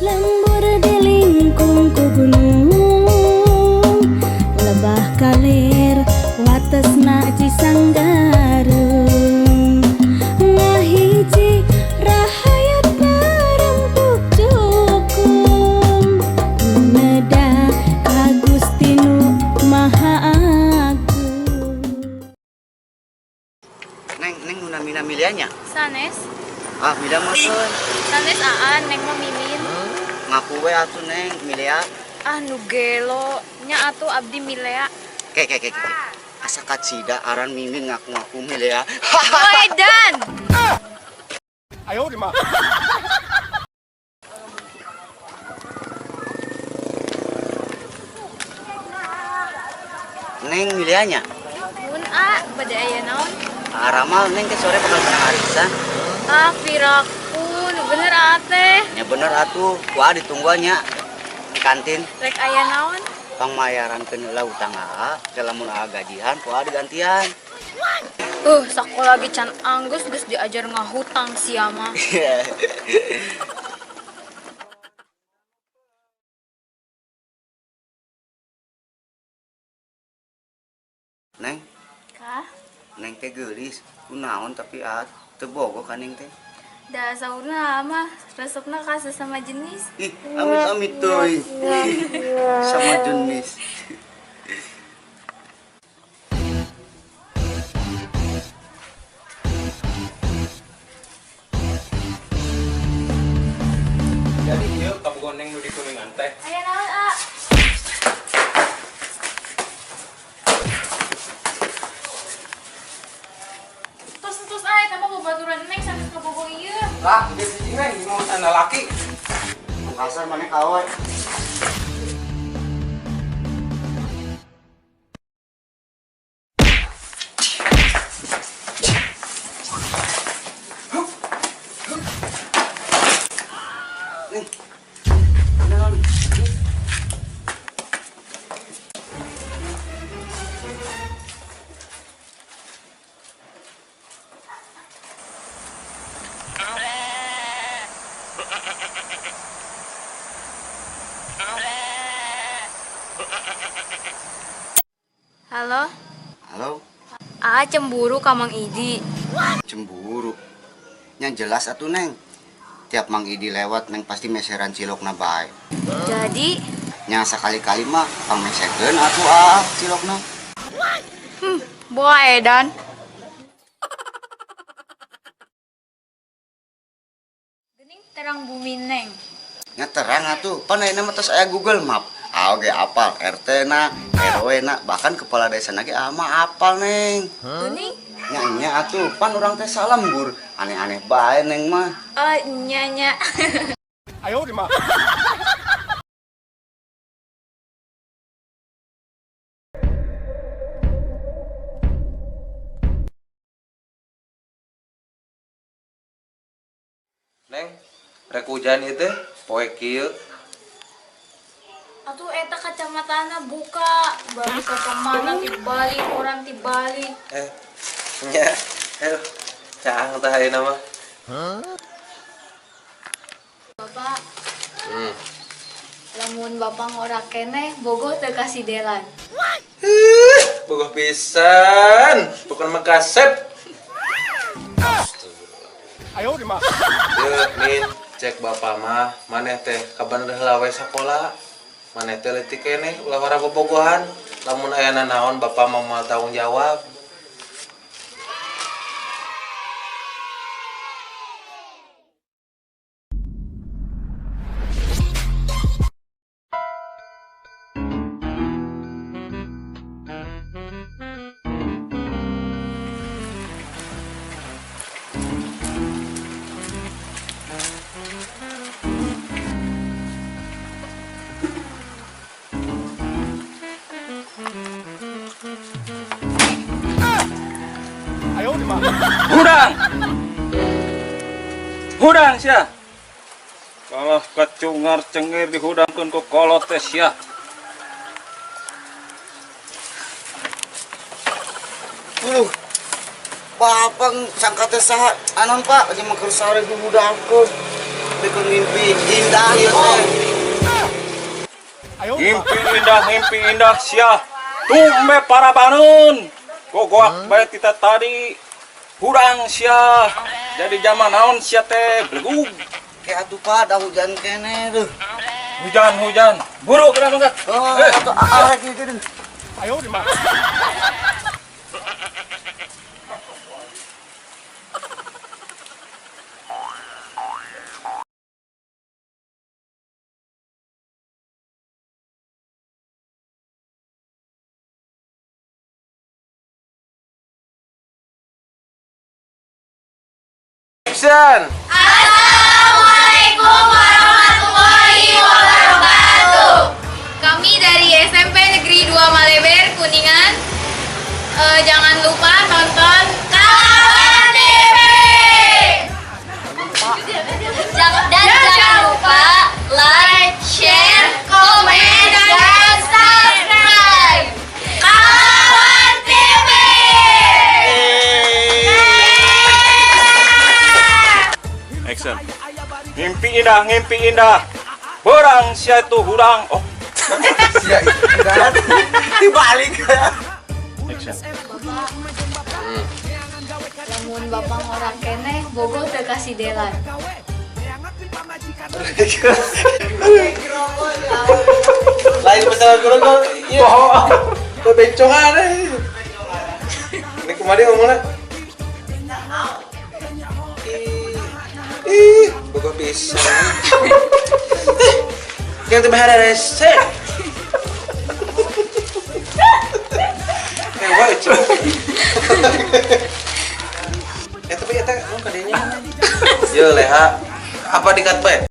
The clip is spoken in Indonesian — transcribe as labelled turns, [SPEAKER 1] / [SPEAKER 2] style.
[SPEAKER 1] Lembur di lingkung ku gunung, lebah kalir watesna Cisanggarung. Ngahiji rahayat parempuk cukum, numeda ka Gusti Nu Maha Agung.
[SPEAKER 2] Neng mina milianya.
[SPEAKER 3] Sanes,
[SPEAKER 2] Ah, mila masun.
[SPEAKER 3] sanes aan neng mau mimin.
[SPEAKER 2] Ngaku we atuh neng milia.
[SPEAKER 3] Ah nu gelo, nya atuh abdi milea.
[SPEAKER 2] Ke. Asa katsida aran mimin ngaku milia.
[SPEAKER 3] Woi Dan,
[SPEAKER 4] Ayo di mah.
[SPEAKER 2] Neng milianya.
[SPEAKER 3] mun bade aya naon?
[SPEAKER 2] Ramal neng ke sore bakal menang arisan.
[SPEAKER 3] Ah piraku, nu bener teh.
[SPEAKER 2] Ya bener atuh, kuah ditungguannya di kantin.
[SPEAKER 3] Rek aya naon?
[SPEAKER 2] Pangmayaran kenela utang ke lamun gajian kuah digantian.
[SPEAKER 3] Sakola lagi can anggus geus diajar ngahutang sia mah.
[SPEAKER 2] Neng,
[SPEAKER 3] Kah?
[SPEAKER 2] neng teh geulis. Kunaon tapi teu bogo ka neng teh.
[SPEAKER 3] Da saurna mah resepna ka sama jenis.
[SPEAKER 2] Ih, amit teuy. Sama jenis.
[SPEAKER 4] Jadi ieu kabogoh neng nu di kuningan teh.
[SPEAKER 3] Aya naon Tos tambah babaturan neng sampai ke bobo ieu.
[SPEAKER 4] Lah, dia sih neng mau sana laki.
[SPEAKER 2] Kasar mana awe. Nih. Naon?
[SPEAKER 3] Halo,
[SPEAKER 2] Halo,
[SPEAKER 3] cemburu ka Mang Idi.
[SPEAKER 2] cemburu. Yang jelas atuh neng. Tiap Mang Idi lewat neng pasti meseran cilokna bae.
[SPEAKER 3] Jadi,
[SPEAKER 2] Nya sekali-kali mah pangmesekeun atuh cilokna.
[SPEAKER 3] boa edan. Gening terang bumi neng.
[SPEAKER 2] Nya terang atuh, pan ayeuna mah tos aya Google Map. Oge apal RT na, RW na, bahkan kepala desa na ge mah apal neng.
[SPEAKER 3] Gening,
[SPEAKER 2] Nya atuh, pan urang teh salembur. Aneh-aneh bae neng mah.
[SPEAKER 3] nyanya.
[SPEAKER 4] Ayo di mah. Neng, rek hujan itu poe kieu.
[SPEAKER 3] Atuh eta kacamatana buka, balik ke kemana tibalik, orang tibalik.
[SPEAKER 4] Nya, caang tah ayeuna mah.
[SPEAKER 3] Bapak, lamun bapak ngorak keneh, bogoh teu kasih delan.
[SPEAKER 4] Bogoh pisan, bukan makasep. Ayo di mah. Min, cek bapak mah, maneh teh kapan heula we sakola. Maneh teh leutik keneh ulah wara bobogohan. Lamun aya naon bapak mau tanggung jawab.
[SPEAKER 5] Hudang sia. Kalau kacungar cengir dihudangkeun ku kolot teh sia.
[SPEAKER 2] Bapak sangka teh saha anon Pak, jeung mangker sare dihudangkeun. bikin mimpi indah ya teh.
[SPEAKER 5] Mimpi indah sia. Tumbe para banun. Gogoak bae kita tadi. Hurang sia. Jadi zaman naon sia teh blegug.
[SPEAKER 2] Kayak atuh pada hujan kene tuh.
[SPEAKER 5] Hujan. Buru kena banget.
[SPEAKER 2] Oh, atuh gitu.
[SPEAKER 4] Action.
[SPEAKER 3] Assalamualaikum warahmatullahi wabarakatuh. Kami dari SMP Negeri 2 Maleber, Kuningan. Jangan lupa nonton Kawan TV. Dan jangan lupa like, share, komen, dan subscribe. Kawan TV.
[SPEAKER 5] Action. Mimpi indah. Hurang sia itu hurang. Oh,
[SPEAKER 2] Dibalik.
[SPEAKER 5] action.
[SPEAKER 3] Lamun bapak ngorang kene, bogoh teu kasih delan.
[SPEAKER 4] Lain masalah guru iya. Kebencongan ini kemarin ngomongnya. Boga bisa. Yang tebah ada rese. Wah, coba. Tapi eta nu kadenya. Yo leha. Apa dikat bae?